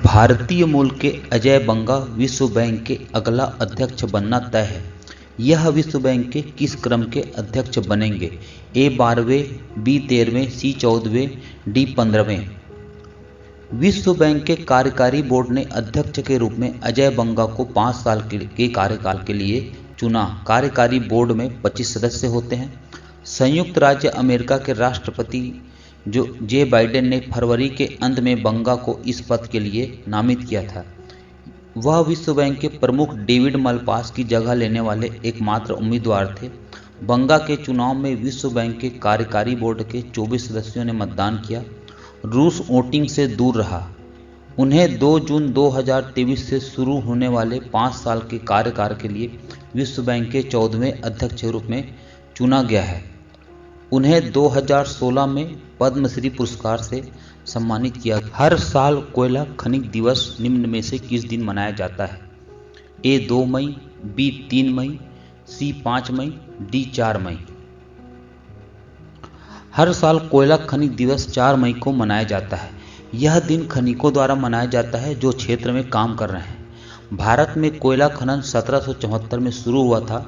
भारतीय मूल के अजय बंगा विश्व बैंक के अगला अध्यक्ष बनना तय है। यह विश्व बैंक के किस क्रम के अध्यक्ष बनेंगे? ए 12वें, बी 13वें, सी 14वें, डी 15वें। विश्व बैंक के कार्यकारी बोर्ड ने अध्यक्ष के रूप में अजय बंगा को 5 साल के कार्यकाल के लिए चुना। कार्यकारी बोर्ड में 25 सदस्य होते हैं। संयुक्त राज्य अमेरिका के राष्ट्रपति जे बाइडेन ने फरवरी के अंत में बंगा को इस पद के लिए नामित किया था। वह विश्व बैंक के प्रमुख डेविड मलपास की जगह लेने वाले एकमात्र उम्मीदवार थे। बंगा के चुनाव में विश्व बैंक के कार्यकारी बोर्ड के 24 सदस्यों ने मतदान किया। रूस वोटिंग से दूर रहा। उन्हें 2 जून 2023 से शुरू होने वाले 5 साल के कार्यकाल के लिए विश्व बैंक के 14वें अध्यक्ष के रूप में चुना गया है। उन्हें 2016 में पद्मश्री पुरस्कार से सम्मानित किया गया। हर साल कोयला खनिज दिवस निम्न में से किस दिन मनाया जाता है? ए 2 मई, बी 3 मई, सी 5 मई, डी 4 मई। हर साल कोयला खनिज दिवस 4 मई को मनाया जाता है। यह दिन खनिकों द्वारा मनाया जाता है जो क्षेत्र में काम कर रहे हैं। भारत में कोयला खनन 1774 में शुरू हुआ था।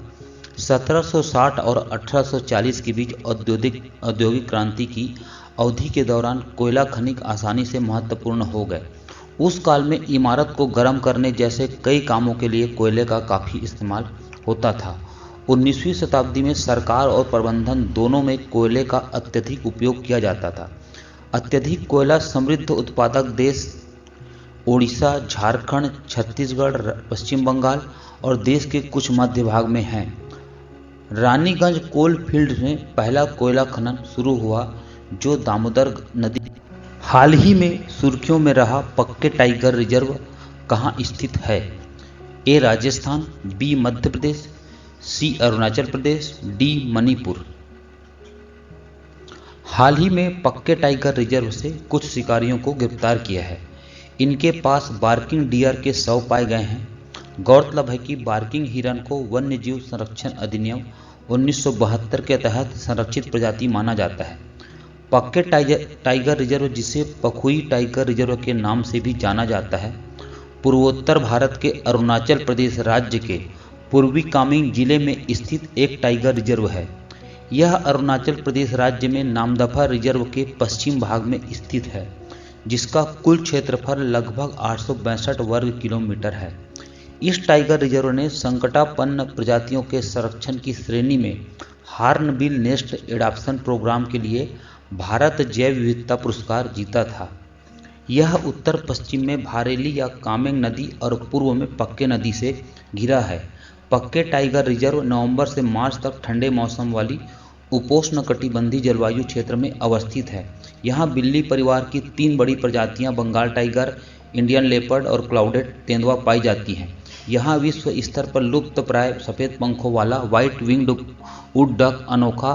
1760 और 1840 के बीच औद्योगिक क्रांति की अवधि के दौरान कोयला खनिक आसानी से महत्वपूर्ण हो गए। उस काल में इमारत को गर्म करने जैसे कई कामों के लिए कोयले का काफ़ी इस्तेमाल होता था। 19वीं शताब्दी में सरकार और प्रबंधन दोनों में कोयले का अत्यधिक उपयोग किया जाता था। अत्यधिक कोयला समृद्ध उत्पादक देश ओडिशा, झारखंड, छत्तीसगढ़, पश्चिम बंगाल और देश के कुछ मध्य भाग में हैं। रानीगंज कोल फील्ड में पहला कोयला खनन शुरू हुआ जो दामोदर नदी। हाल ही में सुर्खियों में रहा पक्के टाइगर रिजर्व कहाँ स्थित है? ए राजस्थान, बी मध्य प्रदेश, सी अरुणाचल प्रदेश, डी मणिपुर। हाल ही में पक्के टाइगर रिजर्व से कुछ शिकारियों को गिरफ्तार किया है। इनके पास बार्किंग डियर के शव पाए गए हैं। गौरतलब है कि बार्किंग हिरन को वन्य जीव संरक्षण अधिनियम 1972 के तहत संरक्षित प्रजाति माना जाता है। पक्के टाइगर रिजर्व, जिसे पखुई टाइगर रिजर्व के नाम से भी जाना जाता है, पूर्वोत्तर भारत के अरुणाचल प्रदेश राज्य के पूर्वी कामेंग जिले में स्थित एक टाइगर रिजर्व है। यह अरुणाचल प्रदेश राज्य में नामदफा रिजर्व के पश्चिम भाग में स्थित है, जिसका कुल क्षेत्रफल लगभग 862 वर्ग किलोमीटर है। इस टाइगर रिजर्व ने संकटापन्न प्रजातियों के संरक्षण की श्रेणी में हॉर्नबिल नेस्ट एडॉप्शन प्रोग्राम के लिए भारत जैव विविधता पुरस्कार जीता था। यह उत्तर पश्चिम में भारेली या कामेंग नदी और पूर्व में पक्के नदी से घिरा है। पक्के टाइगर रिजर्व नवंबर से मार्च तक ठंडे मौसम वाली उपोष्णकटिबंधीय जलवायु क्षेत्र में अवस्थित है। यहाँ बिल्ली परिवार की 3 बड़ी प्रजातियाँ बंगाल टाइगर, इंडियन लेपर्ड और क्लाउडेड तेंदुआ पाई जाती हैं। यहाँ विश्व स्तर पर लुप्त प्राय सफ़ेद पंखों वाला व्हाइट विंग्ड वुड डक, अनोखा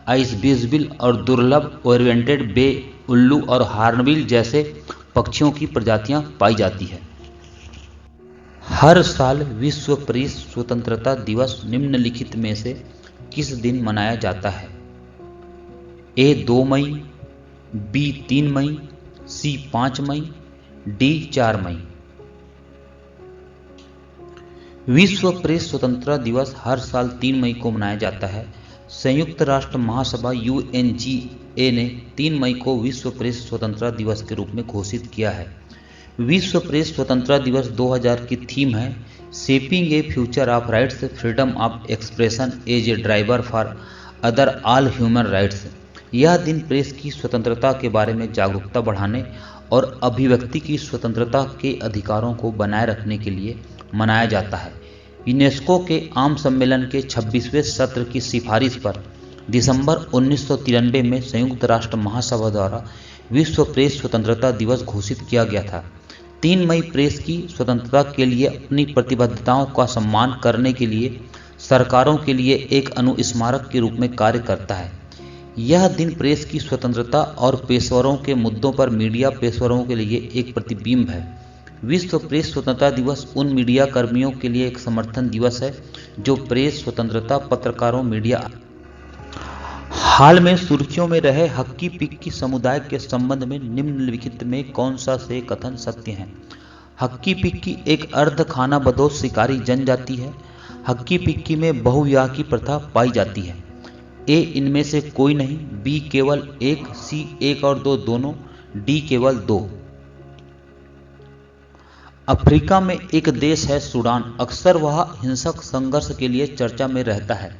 आइसबीसबिल और दुर्लभ ओरिएंटेड बे उल्लू और हॉर्नबिल जैसे पक्षियों की प्रजातियाँ पाई जाती है। हर साल विश्व प्रेस स्वतंत्रता दिवस निम्नलिखित में से किस दिन मनाया जाता है? ए 2 मई, बी 3 मई, सी 5 मई, डी 4 मई। विश्व प्रेस स्वतंत्रता दिवस हर साल 3 मई को मनाया जाता है। संयुक्त राष्ट्र महासभा UNGA ने 3 मई को विश्व प्रेस स्वतंत्रता दिवस के रूप में घोषित किया है। विश्व प्रेस स्वतंत्रता दिवस 2000 की थीम है shaping a future of rights, freedom of expression as a driver for other all human rights. यह दिन प्रेस की स्वतंत्रता के बारे में जागरूकता बढ़ाने और अभिव्यक्ति की स्वतंत्रता के अधिकारों को बनाए रखने के लिए मनाया जाता है। यूनेस्को के आम सम्मेलन के 26वें सत्र की सिफारिश पर दिसंबर 1993 में संयुक्त राष्ट्र महासभा द्वारा विश्व प्रेस स्वतंत्रता दिवस घोषित किया गया था। 3 मई प्रेस की स्वतंत्रता के लिए अपनी प्रतिबद्धताओं का सम्मान करने के लिए सरकारों के लिए एक अनुस्मारक के रूप में कार्य करता है। यह दिन प्रेस की स्वतंत्रता और पेशेवरों के मुद्दों पर मीडिया पेशेवरों के लिए एक प्रतिबिंब है। विश्व प्रेस स्वतंत्रता दिवस उन मीडिया कर्मियों के लिए एक समर्थन दिवस है जो प्रेस स्वतंत्रता, पत्रकारों, मीडिया। हाल में सुर्खियों में रहे हक्की पिक्की समुदाय के संबंध में निम्नलिखित में कौन सा से कथन सत्य हैं? हक्की पिक्की एक अर्ध खानाबदोश शिकारी जनजाति है। हक्की पिक्की में बहुविवाह की प्रथा पाई जाती है। ए इनमें से कोई नहीं, बी केवल एक, सी एक और दो दोनों, डी केवल दो। अफ्रीका में एक देश है सूडान। अक्सर वह हिंसक संघर्ष के लिए चर्चा में रहता है।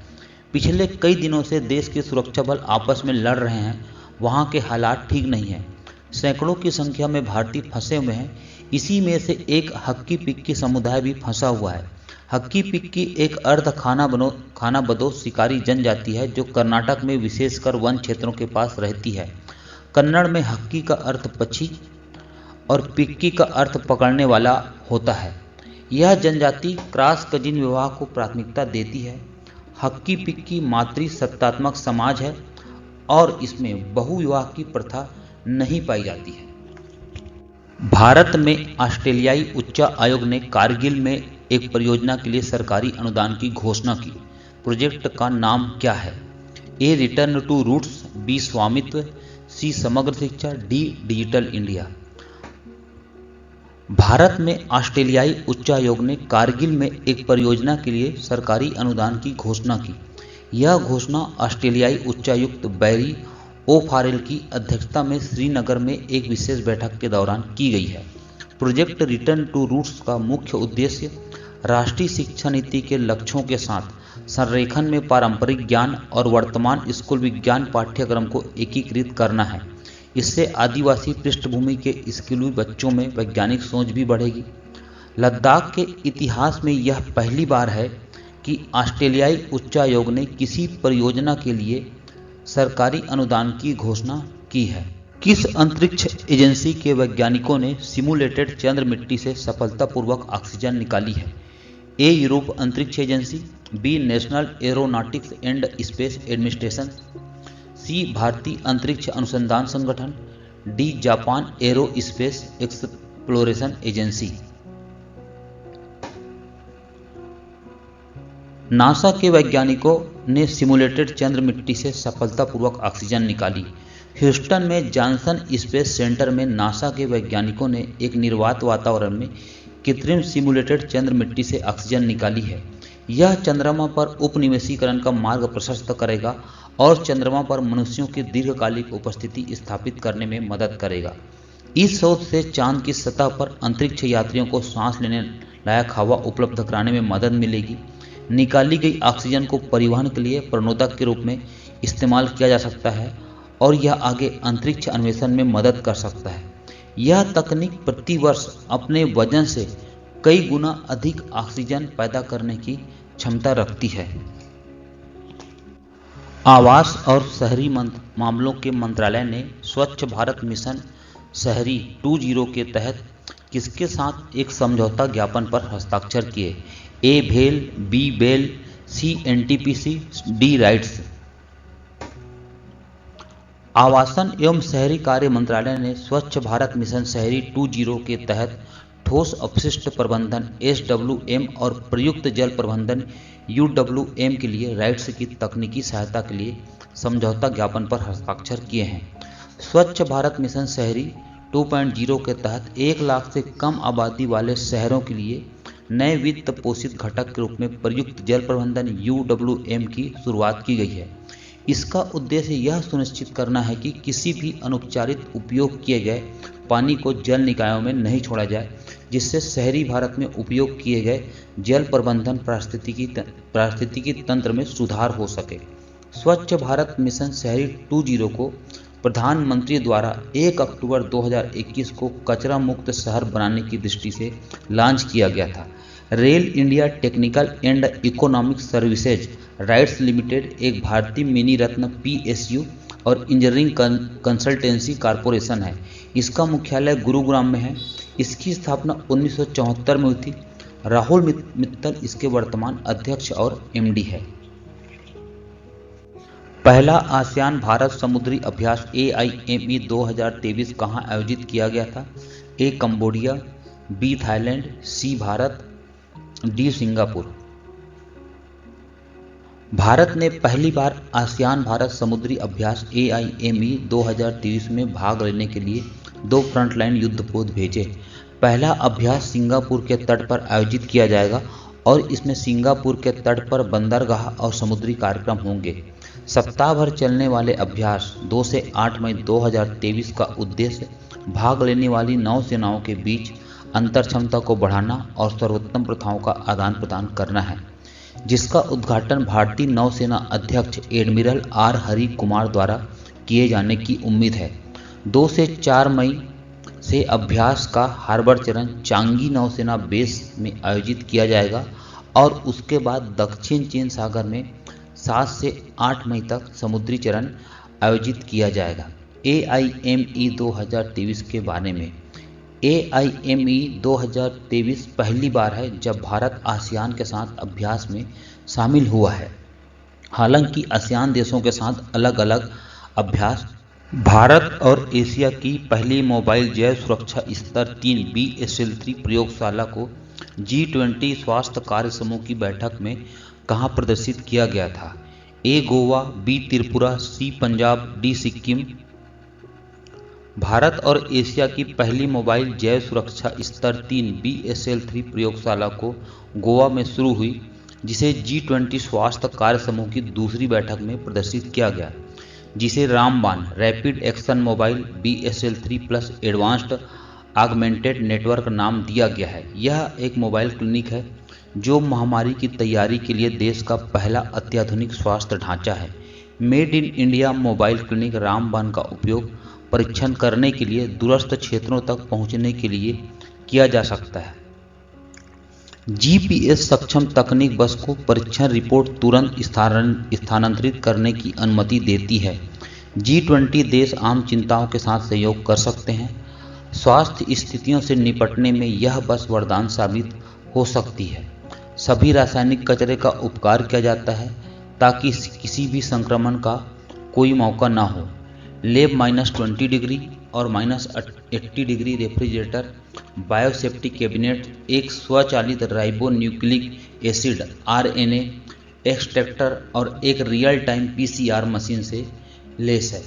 पिछले कई दिनों से देश के सुरक्षा बल आपस में लड़ रहे हैं। वहां के हालात ठीक नहीं हैं। सैकड़ों की संख्या में भारतीय फंसे हुए हैं। इसी में से एक हक्की पिक्की समुदाय भी फंसा हुआ है। हक्की पिक्की एक अर्ध खानाबदोश शिकारी जनजाति है जो कर्नाटक में विशेषकर वन क्षेत्रों के पास रहती है। कन्नड़ में हक्की का अर्थ पक्षी और पिक्की का अर्थ पकड़ने वाला होता है। यह जनजाति क्रॉस कजिन विवाह को प्राथमिकता देती है। हक्की पिक्की मातृ सत्तात्मक समाज है और इसमें बहुविवाह की प्रथा नहीं पाई जाती है। भारत में ऑस्ट्रेलियाई उच्च आयोग ने कारगिल में एक परियोजना के लिए सरकारी अनुदान की घोषणा की। प्रोजेक्ट का नाम क्या है? ए रिटर्न टू रूट्स, बी स्वामित्व, सी समग्र शिक्षा, डी डिजिटल इंडिया। भारत में ऑस्ट्रेलियाई उच्चायोग ने कारगिल में एक परियोजना के लिए सरकारी अनुदान की घोषणा की। यह घोषणा ऑस्ट्रेलियाई उच्चायुक्त बैरी ओ'फारेल की अध्यक्षता में श्रीनगर में एक विशेष बैठक के दौरान की गई है। प्रोजेक्ट रिटर्न टू रूट्स का मुख्य उद्देश्य राष्ट्रीय शिक्षा नीति के लक्ष्यों के साथ संरेखन में पारंपरिक ज्ञान और वर्तमान स्कूल विज्ञान पाठ्यक्रम को एकीकृत करना है। इससे आदिवासी पृष्ठभूमि के स्कूली बच्चों में वैज्ञानिक सोच भी बढ़ेगी। लद्दाख के इतिहास में यह पहली बार है कि ऑस्ट्रेलियाई उच्चायोग ने किसी परियोजना के लिए सरकारी अनुदान की घोषणा की है। किस अंतरिक्ष एजेंसी के वैज्ञानिकों ने सिमुलेटेड चंद्र मिट्टी से सफलतापूर्वक ऑक्सीजन निकाली है? ए यूरोप अंतरिक्ष agency, B national aeronautics and space administration, C भारतीय अंतरिक्ष अनुसंधान संगठन, D Japan aerospace exploration agency. NASA के वैज्ञानिकों ने सिमुलेटेड चंद्र मिट्टी से सफलतापूर्वक ऑक्सीजन निकाली। ह्यूस्टन में जॉनसन स्पेस सेंटर में नासा के वैज्ञानिकों ने एक निर्वात वातावरण में कृत्रिम सिमुलेटेड चंद्र मिट्टी से ऑक्सीजन निकाली है। यह चंद्रमा पर उपनिवेशीकरण का मार्ग प्रशस्त करेगा और चंद्रमा पर मनुष्यों की दीर्घकालिक उपस्थिति स्थापित करने में मदद करेगा। इस शोध से चांद की सतह पर अंतरिक्ष यात्रियों को सांस लेने लायक हवा उपलब्ध कराने में मदद मिलेगी। निकाली गई ऑक्सीजन को परिवहन के लिए प्रणोदक के रूप में इस्तेमाल किया जा सकता है और यह आगे अंतरिक्ष अन्वेषण में मदद कर सकता है। यह तकनीक प्रति वर्ष अपने वजन से कई गुना अधिक ऑक्सीजन पैदा करने की क्षमता रखती है। आवास और शहरी मामलों के मंत्रालय ने स्वच्छ भारत मिशन शहरी 2.0 के तहत किसके साथ एक समझौता ज्ञापन पर हस्ताक्षर किए? ए भेल, बी बेल, सी एनटीपीसी, डी राइट्स। आवासन एवं शहरी कार्य मंत्रालय ने स्वच्छ भारत मिशन शहरी 2.0 के तहत ठोस अपशिष्ट प्रबंधन SWM और प्रयुक्त जल प्रबंधन UWM के लिए राइट्स की तकनीकी सहायता के लिए समझौता ज्ञापन पर हस्ताक्षर किए हैं। स्वच्छ भारत मिशन शहरी 2.0 के तहत 1 लाख से कम आबादी वाले शहरों के लिए नए वित्त पोषित घटक के रूप में प्रयुक्त जल प्रबंधन UWM की शुरुआत की गई है। इसका उद्देश्य यह सुनिश्चित करना है कि किसी भी अनुपचारित उपयोग किए गए पानी को जल निकायों में नहीं छोड़ा जाए, जिससे शहरी भारत में उपयोग किए गए जल प्रबंधन पारिस्थितिकी तंत्र में सुधार हो सके। स्वच्छ भारत मिशन शहरी 2.0 को प्रधानमंत्री द्वारा 1 अक्टूबर 2021 को कचरा मुक्त शहर बनाने की दृष्टि से लॉन्च किया गया था। Rail India technical and economic services rights limited एक भारतीय मिनी रत्न PSU और इंजीनियरिंग कंसल्टेंसी कॉरपोरेशन है। इसका मुख्यालय गुरुग्राम में है। इसकी स्थापना 1974 में हुई थी। राहुल मित्तल इसके वर्तमान अध्यक्ष और MD है। पहला आसियान भारत समुद्री अभ्यास AIME 2023 कहाँ आयोजित किया गया था? ए कंबोडिया, बी थाईलैंड, सी भारत, डी सिंगापुर। भारत ने पहली बार आसियान भारत समुद्री अभ्यास AIME 2023 में भाग लेने के लिए 2 फ्रंटलाइन युद्धपोत भेजे। पहला अभ्यास सिंगापुर के तट पर आयोजित किया जाएगा और इसमें सिंगापुर के तट पर बंदरगाह और समुद्री कार्यक्रम होंगे। सप्ताह भर चलने वाले अभ्यास 2 से 8 मई 2023 का उद्देश्य भाग लेने वाली नौसेनाओं के बीच अंतर क्षमता को बढ़ाना और सर्वोत्तम प्रथाओं का आदान प्रदान करना है, जिसका उद्घाटन भारतीय नौसेना अध्यक्ष एडमिरल आर हरि कुमार द्वारा किए जाने की उम्मीद है। 2 से 4 मई से अभ्यास का हार्बर चरण चांगी नौसेना बेस में आयोजित किया जाएगा और उसके बाद दक्षिण चीन सागर में 7 से 8 मई तक समुद्री चरण आयोजित किया जाएगा। AIME 2023 के बारे में AIME 2023 पहली बार है जब भारत आसियान के साथ अभ्यास में शामिल हुआ है। हालांकि आसियान देशों के साथ अलग अलग अभ्यास भारत और एशिया की पहली मोबाइल जैव सुरक्षा स्तर 3 BSL-3 प्रयोगशाला को G20 स्वास्थ्य कार्य समूह की बैठक में कहाँ प्रदर्शित किया गया था? A Goa, B Tripura, C Punjab, D Sikkim. Bharat और एशिया की पहली मोबाइल जैव सुरक्षा स्तर 3 BSL-3 प्रयोगशाला को गोवा में शुरू हुई, जिसे G20 स्वास्थ्य कार्य समूह की दूसरी बैठक में प्रदर्शित किया गया, जिसे रामबाण rapid action mobile BSL-3 plus advanced augmented network नाम दिया गया है। यह एक मोबाइल क्लिनिक है जो महामारी की तैयारी के लिए देश का पहला अत्याधुनिक स्वास्थ्य ढांचा है। Made in India mobile clinic रामबाण का उपयोग परीक्षण करने के लिए दूरस्थ क्षेत्रों तक पहुंचने के लिए किया जा सकता है। GPS सक्षम तकनीक बस को परीक्षण रिपोर्ट तुरंत स्थानांतरित करने की अनुमति देती है। G20 देश आम चिंताओं के साथ सहयोग कर सकते हैं। स्वास्थ्य स्थितियों से निपटने में यह बस वरदान साबित हो सकती है। सभी रासायनिक कचरे का उपकार किया जाता है ताकि किसी भी संक्रमण का कोई मौका ना हो। लैब -20 डिग्री और -80 डिग्री रेफ्रिजरेटर, बायोसेफ्टी कैबिनेट, एक स्वचालित ribo nucleic acid RNA extractor और एक रियल टाइम PCR मशीन से लेस है।